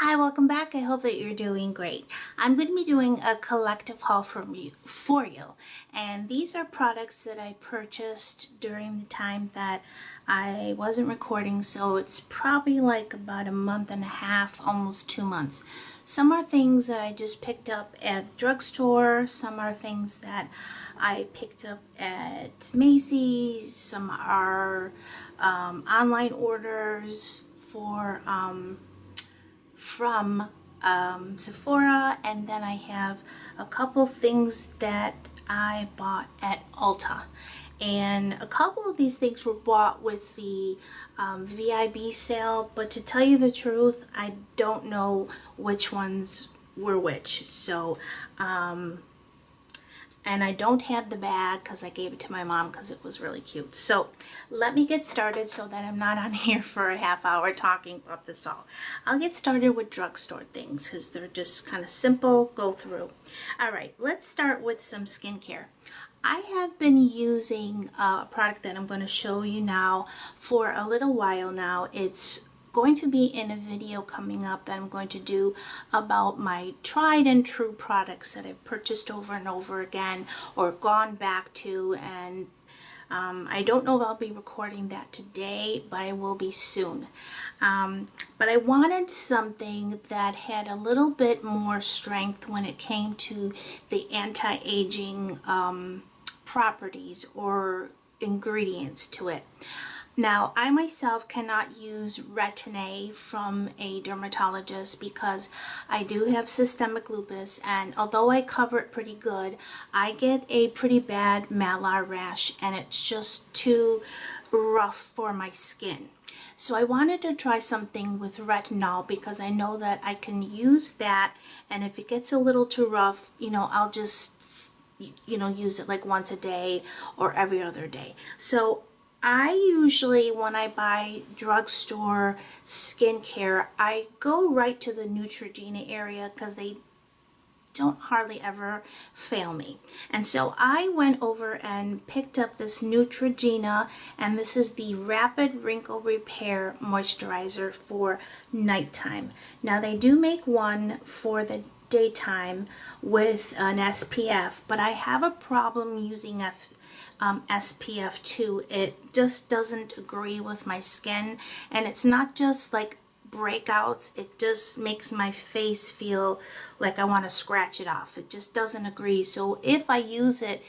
Hi, welcome back. I hope that you're doing great. I'm going to be doing a collective haul for you. And these are products that I purchased during the time that I wasn't recording, so it's probably like about a month and a half, almost 2 months. Some are things that I just picked up at the drugstore. Some are things that I picked up at Macy's. Some are online orders from Sephora, and then I have a couple things that I bought at Ulta. And a couple of these things were bought with the VIB sale, but to tell you the truth, I don't know which ones were which. So and I don't have the bag because I gave it to my mom because it was really cute. So let me get started so that I'm not on here for a half hour talking about this all. I'll get started with drugstore things because they're just kind of simple, go through. All right, let's start with some skincare. I have been using a product that I'm going to show you now for a little while now. It's going to be in a video coming up that I'm going to do about my tried and true products that I've purchased over and over again or gone back to, and I don't know if I'll be recording that today, but I will be soon. But I wanted something that had a little bit more strength when it came to the anti-aging properties or ingredients to it. Now, I myself cannot use Retin-A from a dermatologist because I do have systemic lupus, and although I cover it pretty good, I get a pretty bad malar rash and it's just too rough for my skin. So I wanted to try something with retinol because I know that I can use that, and if it gets a little too rough, I'll just use it like once a day or every other day. So I usually, when I buy drugstore skincare, I go right to the Neutrogena area because they don't hardly ever fail me. And so I went over and picked up this Neutrogena, and this is the Rapid Wrinkle Repair Moisturizer for nighttime. Now they do make one for the daytime with an SPF, but I have a problem using SPF 2. It just doesn't agree with my skin, and it's not just like breakouts, it just makes my face feel like I want to scratch it off. It just doesn't agree. So if I use it,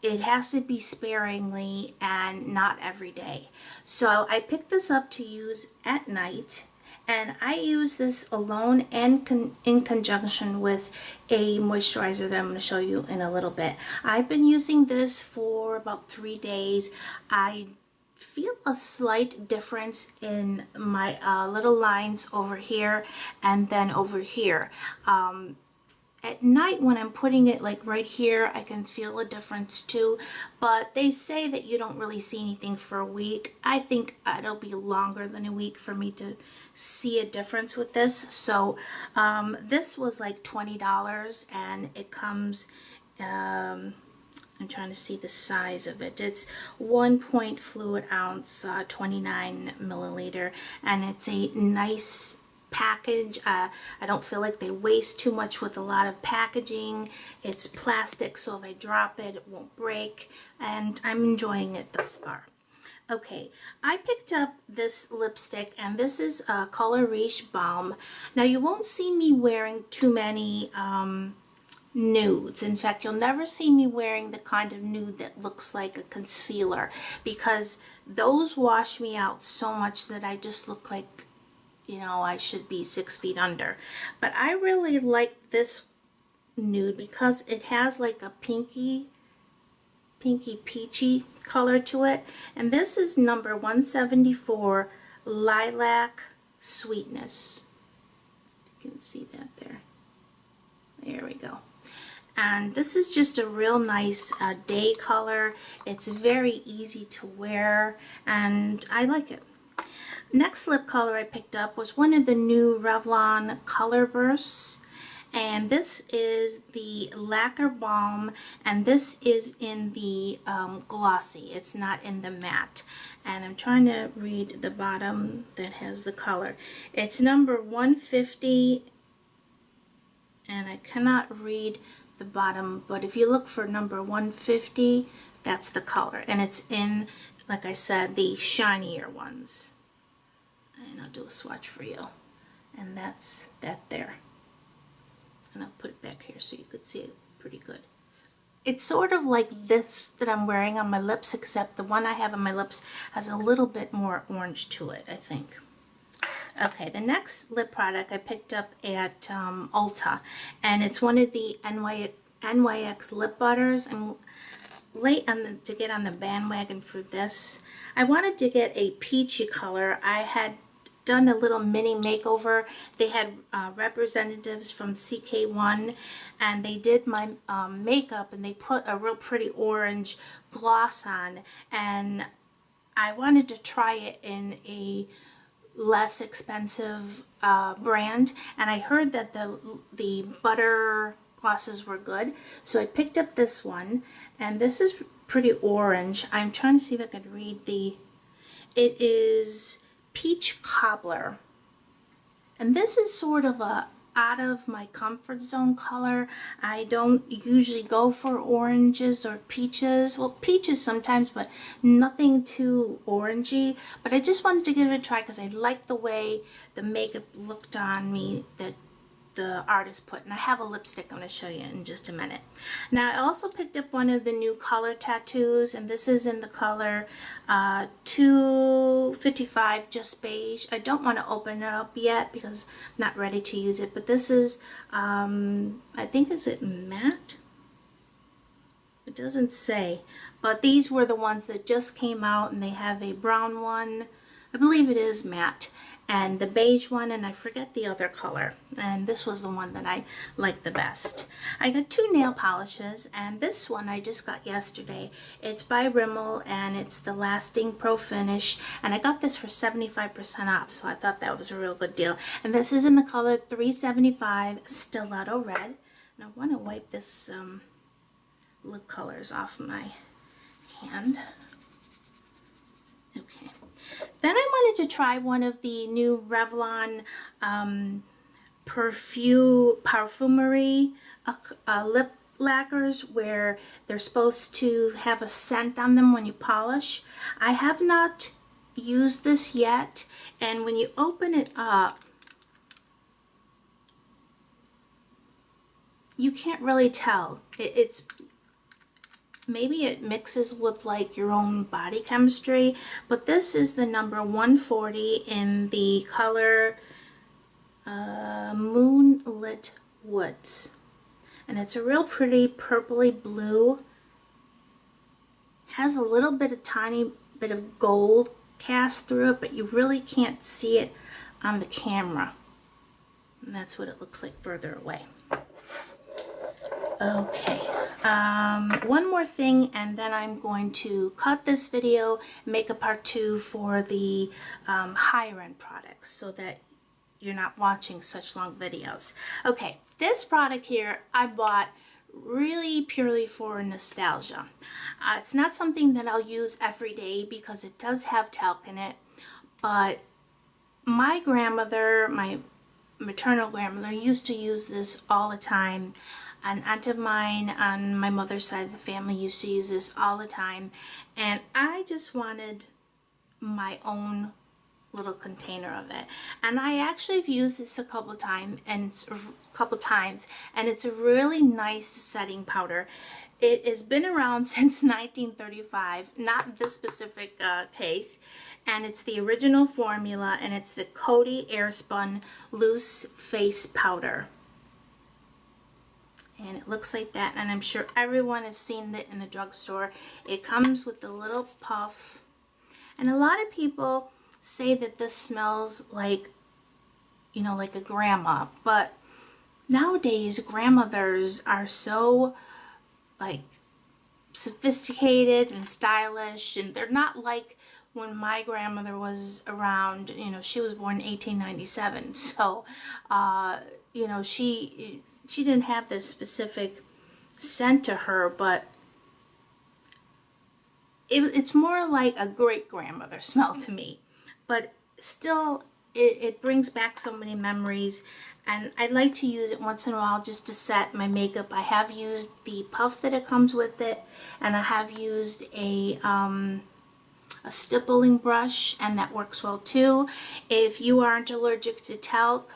it has to be sparingly and not every day. So I picked this up to use at night, and I use this alone and in conjunction with a moisturizer that I'm going to show you in a little bit. I've been using this for about 3 days. I feel a slight difference in my little lines over here and then over here. At night when I'm putting it like right here, I can feel a difference too, but they say that you don't really see anything for a week. I think it'll be longer than a week for me to see a difference with this. So this was like $20, and it comes, I'm trying to see the size of it. It's 1 fluid ounce, 29 milliliter, and it's a nice package. I don't feel like they waste too much with a lot of packaging. It's plastic, so if I drop it, it won't break, and I'm enjoying it thus far. Okay, I picked up this lipstick, and this is Color Riche Balm. Now you won't see me wearing too many nudes. In fact, you'll never see me wearing the kind of nude that looks like a concealer, because those wash me out so much that I just look like, I should be 6 feet under. But I really like this nude because it has like a pinky peachy color to it. And this is number 174, Lilac Sweetness. You can see that there. There we go. And this is just a real nice day color. It's very easy to wear, and I like it. Next lip color I picked up was one of the new Revlon Color Bursts, And this is the Lacquer Balm, and this is in the glossy. It's not in the matte. And I'm trying to read the bottom that has the color. It's number 150, and I cannot read the bottom, but if you look for number 150, that's the color. And it's in, like I said, the shinier ones. And I'll do a swatch for you. And that's that there. And I'll put it back here so you could see it pretty good. It's sort of like this that I'm wearing on my lips, except the one I have on my lips has a little bit more orange to it, I think. Okay, the next lip product I picked up at Ulta, and it's one of the NYX lip butters. I'm late to get on the bandwagon for this. I wanted to get a peachy color. I had done a little mini makeover. They had representatives from CK1, and they did my makeup, and they put a real pretty orange gloss on, and I wanted to try it in a less expensive brand, and I heard that the butter glosses were good, so I picked up this one, and this is pretty orange. I'm trying to see if I could read it is Peach Cobbler, and this is sort of a out of my comfort zone color. I don't usually go for oranges or peaches. Well, peaches sometimes, but nothing too orangey. But I just wanted to give it a try because I like the way the makeup looked on me that the artist put. And I have a lipstick I'm going to show you in just a minute. Now I also picked up one of the new color tattoos, and this is in the color 255 Just Beige. I don't want to open it up yet because I'm not ready to use it, but this is I think, is it matte? It doesn't say, but these were the ones that just came out, and they have a brown one. I believe it is matte, and the beige one, and I forget the other color, and this was the one that I liked the best. I got two nail polishes, and this one I just got yesterday. It's by Rimmel, and it's the Lasting Pro Finish, and I got this for 75% off, so I thought that was a real good deal. And this is in the color 375 Stiletto Red, and I want to wipe this lip colors off my hand. Okay. Then I wanted to try one of the new Revlon Parfumerie lip lacquers where they're supposed to have a scent on them when you polish. I have not used this yet, and when you open it up, you can't really tell. It's maybe it mixes with like your own body chemistry, but this is the number 140 in the color Moonlit Woods, and it's a real pretty purpley blue. Has a little bit of tiny bit of gold cast through it, but you really can't see it on the camera, and that's what it looks like further away. Okay, one more thing, and then I'm going to cut this video, make a part 2 for the higher end products so that you're not watching such long videos. Okay, this product here I bought really purely for nostalgia. It's not something that I'll use every day because it does have talc in it, but my grandmother, my maternal grandmother, used to use this all the time. An aunt of mine on my mother's side of the family used to use this all the time, and I just wanted my own little container of it. And I actually have used this a couple times, and it's a really nice setting powder. It has been around since 1935, not this specific case, and it's the original formula, and it's the Coty Airspun Loose Face Powder. And it looks like that, and I'm sure everyone has seen it in the drugstore. It comes with a little puff, and a lot of people say that this smells like, you know, like a grandma, but nowadays grandmothers are so like sophisticated and stylish, and they're not like when my grandmother was around. You know, she was born in 1897, so you know, she she didn't have this specific scent to her, but it's more like a great-grandmother smell to me. But still, it brings back so many memories, and I like to use it once in a while just to set my makeup. I have used the puff that it comes with it, and I have used a stippling brush, and that works well too. If you aren't allergic to talc,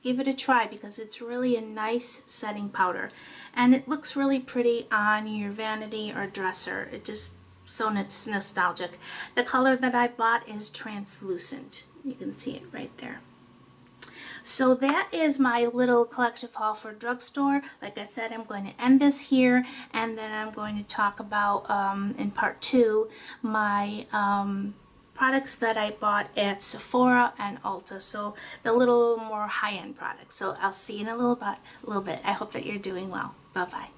give it a try because it's really a nice setting powder, and it looks really pretty on your vanity or dresser. It just so nostalgic. The color that I bought is translucent. You can see it right there. So that is my little collective haul for drugstore. Like I said, I'm going to end this here, and then I'm going to talk about in part 2 my products that I bought at Sephora and Ulta. So the little more high-end products. So I'll see you in a little bit. I hope that you're doing well. Bye-bye.